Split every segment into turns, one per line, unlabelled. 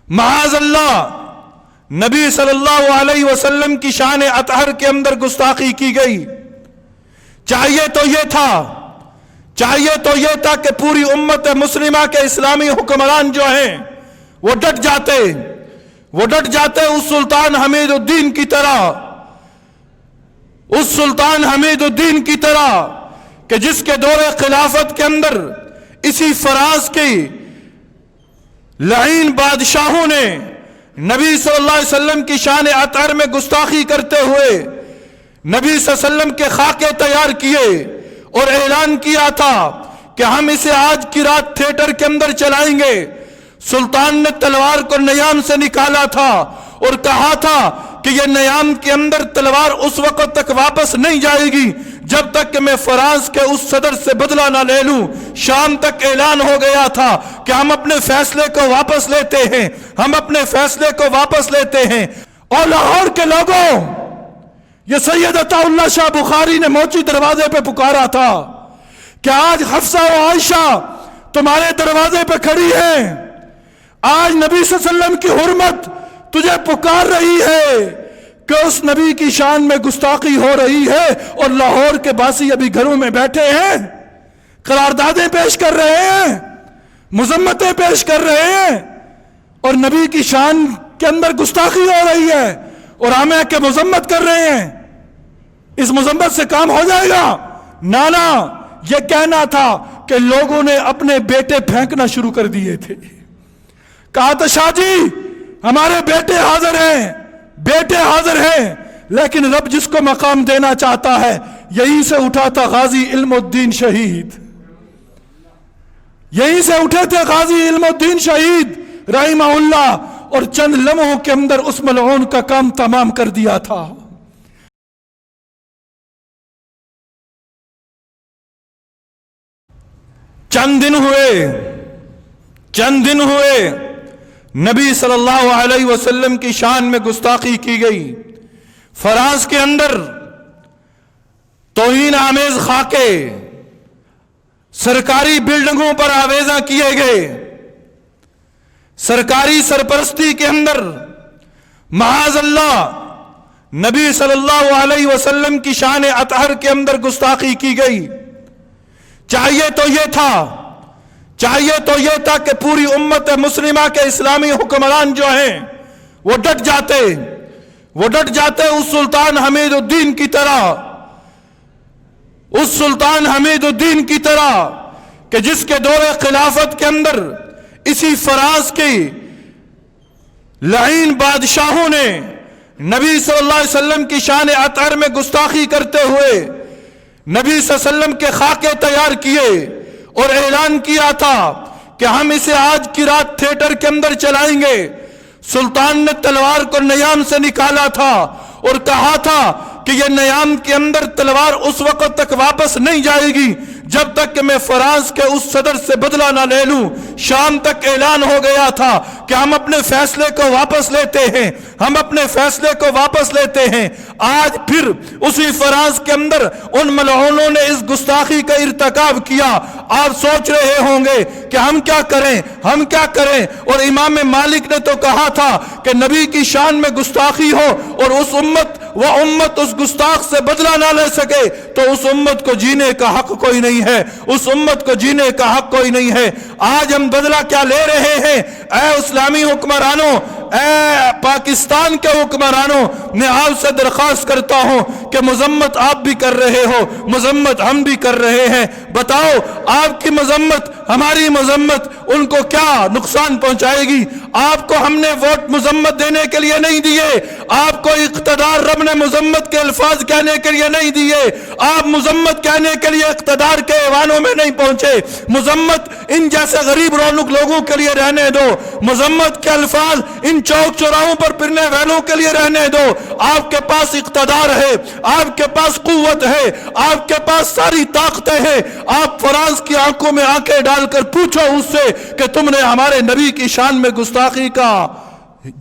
معاذ اللہ نبی صلی اللہ علیہ وسلم کی شان اطہر کے اندر گستاخی کی گئی۔ چاہیے تو یہ تھا کہ پوری امت مسلمہ کے اسلامی حکمران جو ہیں وہ ڈٹ جاتے اس سلطان حمید الدین کی طرح کہ جس کے دور خلافت کے اندر اسی فراز کی لعین بادشاہوں نے نبی صلی اللہ علیہ وسلم کی شان اطہر میں گستاخی کرتے ہوئے نبی صلی اللہ علیہ وسلم کے خاکے تیار کیے اور اعلان کیا تھا کہ ہم اسے آج کی رات تھیٹر کے اندر چلائیں گے۔ سلطان نے تلوار کو نیام سے نکالا تھا اور کہا تھا کہ یہ نیام کے اندر تلوار اس وقت تک واپس نہیں جائے گی جب تک کہ میں فراز کے اس صدر سے بدلہ نہ لے لوں۔ شام تک اعلان ہو گیا تھا کہ ہم اپنے فیصلے کو واپس لیتے ہیں اور لاہور کے لوگوں، یہ سید عطا اللہ شاہ بخاری نے موچی دروازے پہ پکارا تھا کہ آج حفصہ و عائشہ تمہارے دروازے پہ کھڑی ہیں، آج نبی صلی اللہ علیہ وسلم کی حرمت تجھے پکار رہی ہے کہ اس نبی کی شان میں گستاخی ہو رہی ہے، اور لاہور کے باسی ابھی گھروں میں بیٹھے ہیں، قراردادیں پیش کر رہے ہیں، مذمتیں پیش کر رہے ہیں، اور نبی کی شان کے اندر گستاخی ہو رہی ہے اور ہم کہ مذمت کر رہے ہیں۔ اس مذمت سے کام ہو جائے گا؟ نانا، یہ کہنا تھا کہ لوگوں نے اپنے بیٹے پھینکنا شروع کر دیے تھے۔ کہا تھا شاہ جی ہمارے بیٹے حاضر ہیں، لیکن رب جس کو مقام دینا چاہتا ہے، یہیں سے اٹھا تھا غازی علم الدین شہید، یہیں سے اٹھے تھے غازی علم الدین شہید رحمہ اللہ، اور چند لمحوں کے اندر اس ملعون کا کام تمام کر دیا تھا۔ چند دن ہوئے نبی صلی اللہ علیہ وسلم کی شان میں گستاخی کی گئی، فراز کے اندر توہین آمیز خاکے سرکاری بلڈنگوں پر آویزاں کیے گئے، سرکاری سرپرستی کے اندر معاذ اللہ نبی صلی اللہ علیہ وسلم کی شان اطہر کے اندر گستاخی کی گئی۔ چاہیے تو یہ تھا کہ پوری امت مسلمہ کے اسلامی حکمران جو ہیں وہ ڈٹ جاتے اس سلطان حمید الدین کی طرح کہ جس کے دور خلافت کے اندر اسی فراز کی لعین بادشاہوں نے نبی صلی اللہ علیہ وسلم کی شان اطہر میں گستاخی کرتے ہوئے نبی صلی اللہ علیہ وسلم کے خاکے تیار کیے اور اعلان کیا تھا کہ ہم اسے آج کی رات تھیٹر کے اندر چلائیں گے۔ سلطان نے تلوار کو نیام سے نکالا تھا اور کہا تھا کہ یہ نیام کے اندر تلوار اس وقت تک واپس نہیں جائے گی جب تک کہ میں فراز کے اس صدر سے بدلہ نہ لے لوں۔ شام تک اعلان ہو گیا تھا کہ ہم اپنے فیصلے کو واپس لیتے ہیں، آج پھر اسی فراز کے اندر ان ملعونوں نے اس گستاخی کا ارتکاب کیا۔ آپ سوچ رہے ہوں گے کہ ہم کیا کریں، اور امام مالک نے تو کہا تھا کہ نبی کی شان میں گستاخی ہو اور اس امت اس گستاخ سے بدلہ نہ لے سکے تو اس امت کو جینے کا حق کوئی نہیں ہے، آج ہم بدلہ کیا لے رہے ہیں؟ اے اسلامی حکمرانوں، اے پاکستان کے حکمرانوں، میں آپ سے درخواست کرتا ہوں کہ مذمت آپ بھی کر رہے ہو، مذمت ہم بھی کر رہے ہیں، بتاؤ آپ کی مذمت ہماری مذمت ان کو کیا نقصان پہنچائے گی؟ آپ کو ہم نے ووٹ مذمت دینے کے لیے نہیں دیے، آپ کو اقتدار رب نے مذمت کے الفاظ کہنے کے لیے نہیں دیے، آپ مذمت کہنے کے لیے اقتدار کے ایوانوں میں نہیں پہنچے، مذمت ان جیسے غریب رونق لوگوں کے لیے رہنے دو، مذمت کے الفاظ ان چوک چوراہوں پر پھرنے والوں کے لیے رہنے دو۔ آپ کے پاس اقتدار ہے، آپ کے پاس قوت ہے، آپ کے پاس ساری طاقتیں ہیں، آپ فراز کی آنکھوں میں آنکھیں ڈال کر پوچھو اس سے کہ تم نے ہمارے نبی کی شان میں گستاخی کا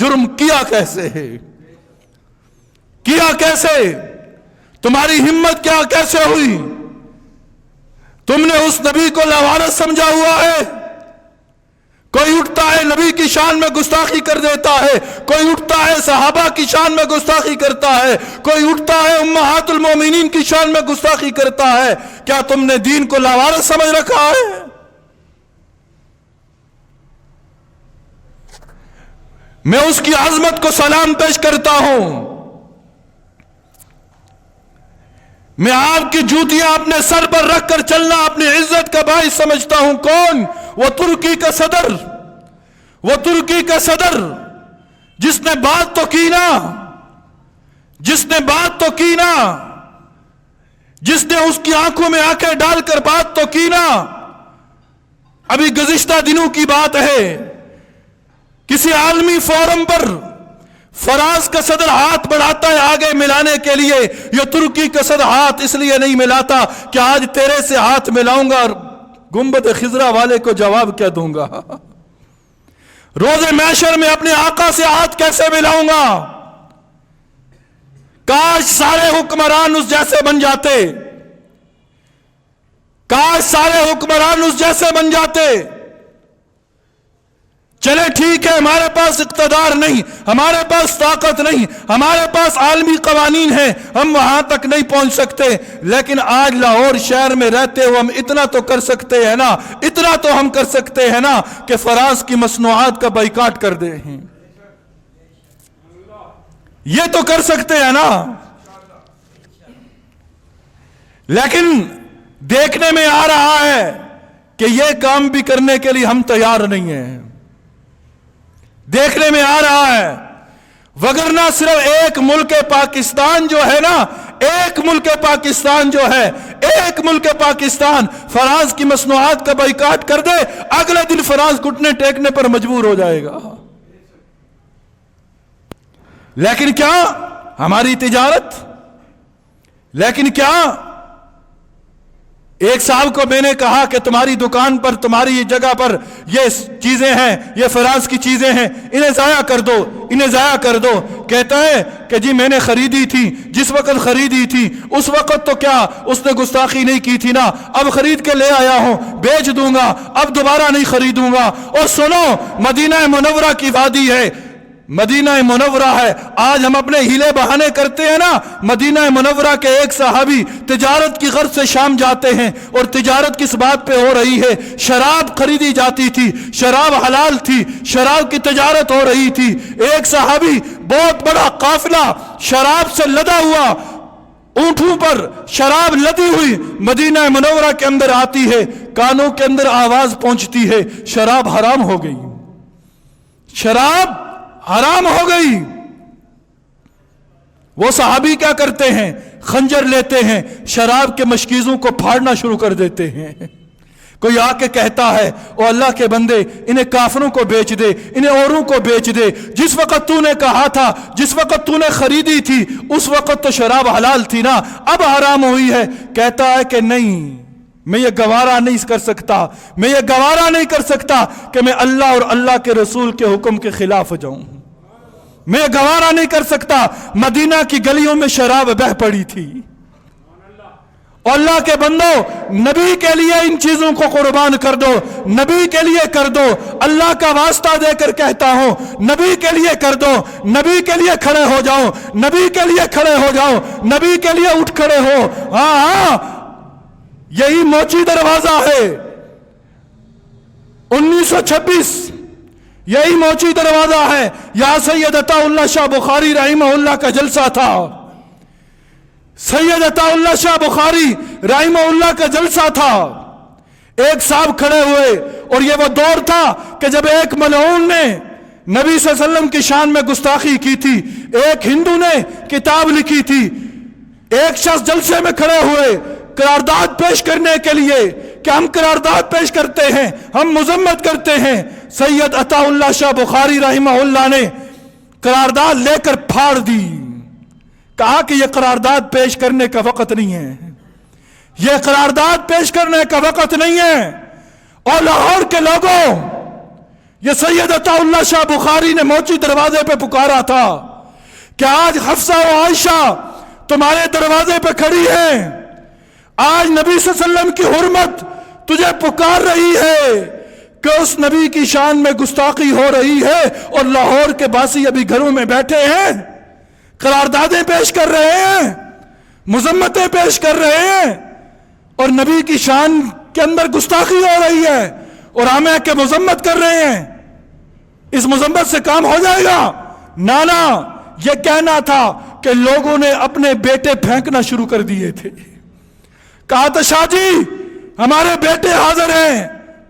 جرم کیا کیسے؟ تمہاری ہمت کیسے ہوئی؟ تم نے اس نبی کو لاوارث سمجھا ہوا ہے؟ کوئی اٹھتا ہے نبی کی شان میں گستاخی کر دیتا ہے، کوئی اٹھتا ہے صحابہ کی شان میں گستاخی کرتا ہے، کوئی اٹھتا ہے امہات المومنین کی شان میں گستاخی کرتا ہے۔ کیا تم نے دین کو لاوارث سمجھ رکھا ہے؟ میں اس کی عظمت کو سلام پیش کرتا ہوں۔ میں آپ کی جوتیاں اپنے سر پر رکھ کر چلنا اپنی عزت کا باعث سمجھتا ہوں۔ کون؟ وہ ترکی کا صدر، وہ ترکی کا صدر جس نے بات تو کی نا، جس نے بات تو کی نا، جس نے اس کی آنکھوں میں آنکھیں ڈال کر بات تو کی نا۔ ابھی گزشتہ دنوں کی بات ہے، کسی عالمی فورم پر فرانس کا صدر ہاتھ بڑھاتا ہے آگے ملانے کے لیے۔ یہ ترکی کا صدر ہاتھ اس لیے نہیں ملاتا کہ آج تیرے سے ہاتھ ملاؤں گا اور گنبد خضرا والے کو جواب کیا دوں گا، روز محشر میں اپنے آقا سے ہاتھ کیسے ملاؤں گا۔ کاش سارے حکمران اس جیسے بن جاتے، کاش سارے حکمران اس جیسے بن جاتے۔ چلے ٹھیک ہے، ہمارے پاس اقتدار نہیں، ہمارے پاس طاقت نہیں، ہمارے پاس عالمی قوانین ہیں، ہم وہاں تک نہیں پہنچ سکتے، لیکن آج لاہور شہر میں رہتے ہوئے ہم اتنا تو کر سکتے ہیں نا، اتنا تو ہم کر سکتے ہیں نا کہ فرانس کی مصنوعات کا بائیکاٹ کر دیں۔ یہ تو کر سکتے ہیں نا، لیکن دیکھنے میں آ رہا ہے کہ یہ کام بھی کرنے کے لیے ہم تیار نہیں ہیں، دیکھنے میں آ رہا ہے۔ وگرنہ صرف ایک ملک پاکستان جو ہے نا، ایک ملک پاکستان جو ہے، ایک ملک پاکستان فرانس کی مصنوعات کا بائیکاٹ کر دے، اگلے دن فرانس گھٹنے ٹیکنے پر مجبور ہو جائے گا۔ لیکن کیا ہماری تجارت، لیکن کیا ایک صاحب کو میں نے کہا کہ تمہاری دکان پر، تمہاری جگہ پر یہ چیزیں ہیں، یہ فرانس کی چیزیں ہیں، انہیں ضائع کر دو، انہیں ضائع کر دو۔ کہتا ہے کہ جی میں نے خریدی تھی، جس وقت خریدی تھی اس وقت تو کیا اس نے گستاخی نہیں کی تھی نا، اب خرید کے لے آیا ہوں، بیچ دوں گا، اب دوبارہ نہیں خریدوں گا۔ اور سنو، مدینہ منورہ کی وادی ہے، مدینہ منورہ ہے، آج ہم اپنے ہیلے بہانے کرتے ہیں نا۔ مدینہ منورہ کے ایک صحابی تجارت کی غرض سے شام جاتے ہیں، اور تجارت کس بات پہ ہو رہی ہے؟ شراب خریدی جاتی تھی، شراب حلال تھی، شراب کی تجارت ہو رہی تھی۔ ایک صحابی بہت بڑا قافلہ شراب سے لدا ہوا، اونٹوں پر شراب لدی ہوئی مدینہ منورہ کے اندر آتی ہے، کانوں کے اندر آواز پہنچتی ہے، شراب حرام ہو گئی، شراب حرام ہو گئی۔ وہ صحابی کیا کرتے ہیں؟ خنجر لیتے ہیں، شراب کے مشکیزوں کو پھاڑنا شروع کر دیتے ہیں۔ کوئی آ کے کہتا ہے، او اللہ کے بندے، انہیں کافروں کو بیچ دے، انہیں اوروں کو بیچ دے، جس وقت تو نے کہا تھا، جس وقت تو نے خریدی تھی اس وقت تو شراب حلال تھی نا، اب حرام ہوئی ہے۔ کہتا ہے کہ نہیں، میں یہ گوارا نہیں کر سکتا، میں یہ گوارا نہیں کر سکتا کہ میں اللہ اور اللہ کے رسول کے حکم کے خلاف جاؤں، میں گوارا نہیں کر سکتا۔ مدینہ کی گلیوں میں شراب بہہ پڑی تھی، اور اللہ کے بندو، نبی کے لیے ان چیزوں کو قربان کر دو، نبی کے لیے کر دو، اللہ کا واسطہ دے کر کہتا ہوں، نبی کے لیے کر دو، نبی کے لیے کھڑے ہو جاؤ، نبی کے لیے کھڑے ہو جاؤ، نبی کے لیے اٹھ کھڑے ہو۔ ہاں ہاں، یہی موچی دروازہ ہے، 1926 یہی موچی دروازہ ہے۔ یا سید عطا اللہ شاہ بخاری رحمہ اللہ کا جلسہ تھا، سید عطا اللہ شاہ بخاری رحمہ اللہ کا جلسہ تھا۔ ایک صاحب کھڑے ہوئے، اور یہ وہ دور تھا کہ جب ایک ملعون نے نبی صلی اللہ علیہ وسلم کی شان میں گستاخی کی تھی، ایک ہندو نے کتاب لکھی تھی، ایک شخص جلسے میں کھڑے ہوئے قرارداد پیش کرنے کے لیے کہ ہم قرارداد پیش کرتے ہیں، ہم مذمت کرتے ہیں۔ سید عطا اللہ شاہ بخاری رحمہ اللہ نے قرارداد لے کر پھاڑ دی، کہا کہ یہ قرارداد پیش کرنے کا وقت نہیں ہے، یہ قرارداد پیش کرنے کا وقت نہیں ہے۔ اور لاہور کے لوگوں، یہ سید عطا اللہ شاہ بخاری نے موچی دروازے پہ پکارا تھا کہ آج حفصہ و عائشہ تمہارے دروازے پہ کھڑی ہیں، آج نبی صلی اللہ علیہ وسلم کی حرمت تجھے پکار رہی ہے، کہ اس نبی کی شان میں گستاخی ہو رہی ہے اور لاہور کے باسی ابھی گھروں میں بیٹھے ہیں، قراردادیں پیش کر رہے ہیں، مذمتیں پیش کر رہے ہیں، اور نبی کی شان کے اندر گستاخی ہو رہی ہے اور ہم ہے کہ مذمت کر رہے ہیں؟ اس مذمت سے کام ہو جائے گا؟ نانا، یہ کہنا تھا کہ لوگوں نے اپنے بیٹے پھینکنا شروع کر دیے تھے۔ کہا تھا شاہ جی ہمارے بیٹے حاضر ہیں،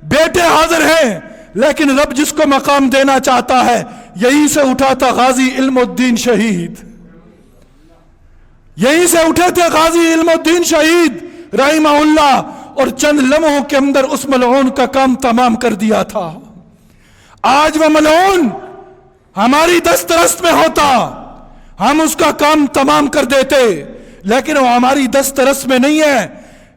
بیٹے حاضر ہیں، لیکن رب جس کو مقام دینا چاہتا ہے، یہیں سے اٹھا تھا غازی علم الدین شہید، یہیں سے اٹھے تھے غازی علم الدین شہید رحمہ اللہ، اور چند لمحوں کے اندر اس ملعون کا کام تمام کر دیا تھا۔ آج وہ ملعون ہماری دست رست میں ہوتا، ہم اس کا کام تمام کر دیتے، لیکن وہ ہماری دست رست میں نہیں ہے،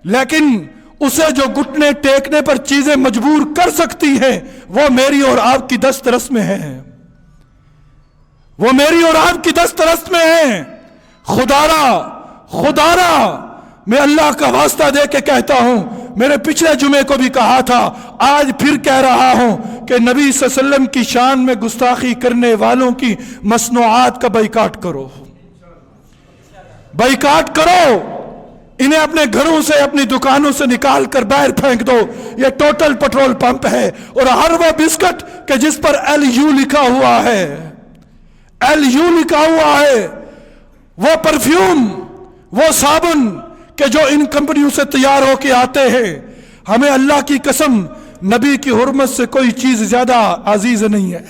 لیکن اسے جو گھٹنے ٹیکنے پر چیزیں مجبور کر سکتی ہیں وہ میری اور آپ کی دست رست میں ہے، وہ میری اور آپ کی دست رست میں ہے۔ خدارا میں اللہ کا واسطہ دے کے کہتا ہوں، میرے پچھلے جمعے کو بھی کہا تھا، آج پھر کہہ رہا ہوں کہ نبی صلی اللہ علیہ وسلم کی شان میں گستاخی کرنے والوں کی مصنوعات کا بائیکاٹ کرو، بائیکاٹ کرو، انہیں اپنے گھروں سے اپنی دکانوں سے نکال کر باہر پھینک دو۔ یہ ٹوٹل پیٹرول پمپ ہے، اور ہر وہ بسکٹ کہ جس پر LU لکھا ہوا ہے، LU لکھا ہوا ہے، وہ پرفیوم، وہ صابن کہ جو ان کمپنیوں سے تیار ہو کے آتے ہیں، ہمیں اللہ کی قسم نبی کی حرمت سے کوئی چیز زیادہ عزیز نہیں ہے۔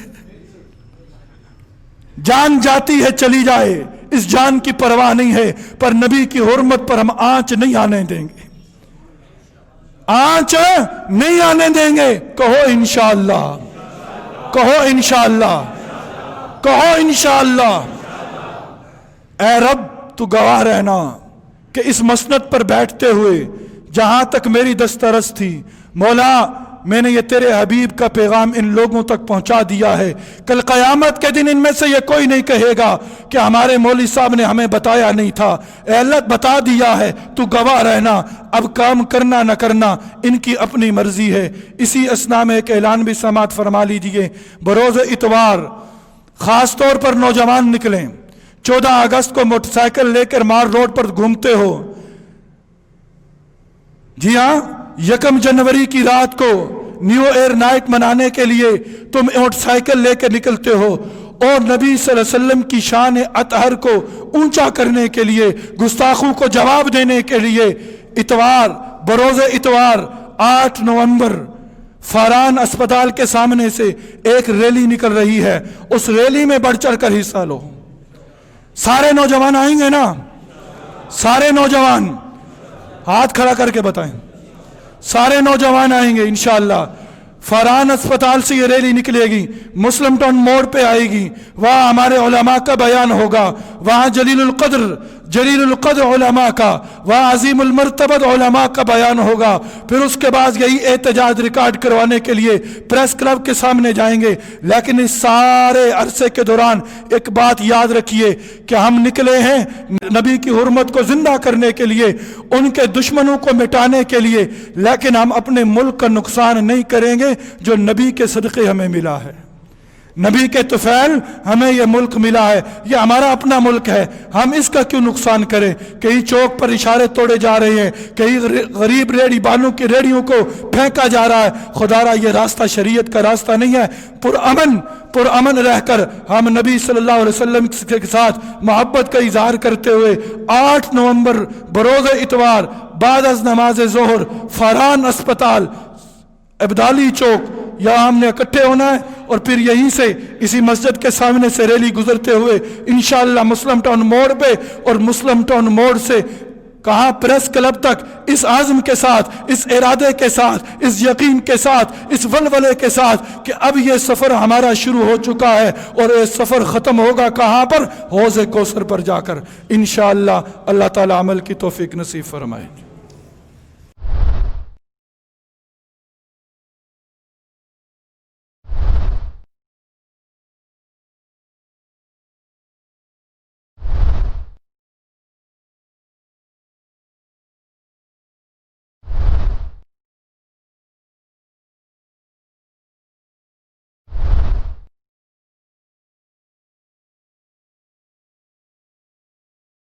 جان جاتی ہے چلی جائے، اس جان کی پرواہ نہیں ہے، پر نبی کی حرمت پر ہم آنچ نہیں آنے دیں گے، آنچ نہیں آنے دیں گے۔ کہو انشاءاللہ، کہو انشاءاللہ، کہو انشاءاللہ۔ اے رب تو گواہ رہنا کہ اس مسند پر بیٹھتے ہوئے جہاں تک میری دسترس تھی، مولا میں نے یہ تیرے حبیب کا پیغام ان لوگوں تک پہنچا دیا ہے۔ کل قیامت کے دن ان میں سے یہ کوئی نہیں کہے گا کہ ہمارے مولوی صاحب نے ہمیں بتایا نہیں تھا۔ اے اللہ بتا دیا ہے، تو گواہ رہنا، اب کام کرنا نہ کرنا ان کی اپنی مرضی ہے۔ اسی اسنا میں ایک اعلان بھی سماعت فرما لیجئے۔ بروز اتوار خاص طور پر نوجوان نکلیں، 14 اگست کو موٹر سائیکل لے کر مار روڈ پر گھومتے ہو، جی ہاں 1 جنوری کی رات کو نیو ایئر نائٹ منانے کے لیے تم موٹر سائیکل لے کر نکلتے ہو، اور نبی صلی اللہ علیہ وسلم کی شان اطہر کو اونچا کرنے کے لیے، گستاخوں کو جواب دینے کے لیے اتوار، بروز اتوار 8 نومبر فاران اسپتال کے سامنے سے ایک ریلی نکل رہی ہے، اس ریلی میں بڑھ چڑھ کر حصہ لو۔ سارے نوجوان آئیں گے نا؟ سارے نوجوان ہاتھ کھڑا کر کے بتائیں، سارے نوجوان آئیں گے انشاءاللہ۔ فاران اسپتال سے یہ ریلی نکلے گی، مسلم ٹاؤن موڑ پہ آئے گی، وہاں ہمارے علماء کا بیان ہوگا، وہاں جلیل القدر علماء کا، وہاں عظیم المرتبت علماء کا بیان ہوگا۔ پھر اس کے بعد یہی احتجاج ریکارڈ کروانے کے لیے پریس کلب کے سامنے جائیں گے۔ لیکن اس سارے عرصے کے دوران ایک بات یاد رکھیے کہ ہم نکلے ہیں نبی کی حرمت کو زندہ کرنے کے لیے، ان کے دشمنوں کو مٹانے کے لیے، لیکن ہم اپنے ملک کا نقصان نہیں کریں گے جو نبی کے صدقے ہمیں ملا ہے۔ نبی کے طفیل ہمیں یہ ملک ملا ہے، یہ ہمارا اپنا ملک ہے، ہم اس کا کیوں نقصان کریں؟ کئی چوک پر اشارے توڑے جا رہے ہیں، کئی غریب ریڑھی بانوں کی ریڑھیوں کو پھینکا جا رہا ہے۔ خدارا یہ راستہ شریعت کا راستہ نہیں ہے۔ پرامن رہ کر ہم نبی صلی اللہ علیہ وسلم کے ساتھ محبت کا اظہار کرتے ہوئے 8 نومبر بروز اتوار بعد از نماز ظہر فاران اسپتال ابدالی چوک یہاں ہم نے اکٹھے ہونا ہے، اور پھر یہیں سے اسی مسجد کے سامنے سے ریلی گزرتے ہوئے انشاءاللہ مسلم ٹاؤن موڑ پہ، اور مسلم ٹاؤن موڑ سے کہاں پریس کلب تک، اس عزم کے ساتھ، اس ارادے کے ساتھ، اس یقین کے ساتھ، اس ولولے کے ساتھ کہ اب یہ سفر ہمارا شروع ہو چکا ہے، اور یہ سفر ختم ہوگا کہاں پر؟ حوض کوثر پر جا کر۔ انشاءاللہ اللہ تعالی عمل کی توفیق نصیب فرمائے۔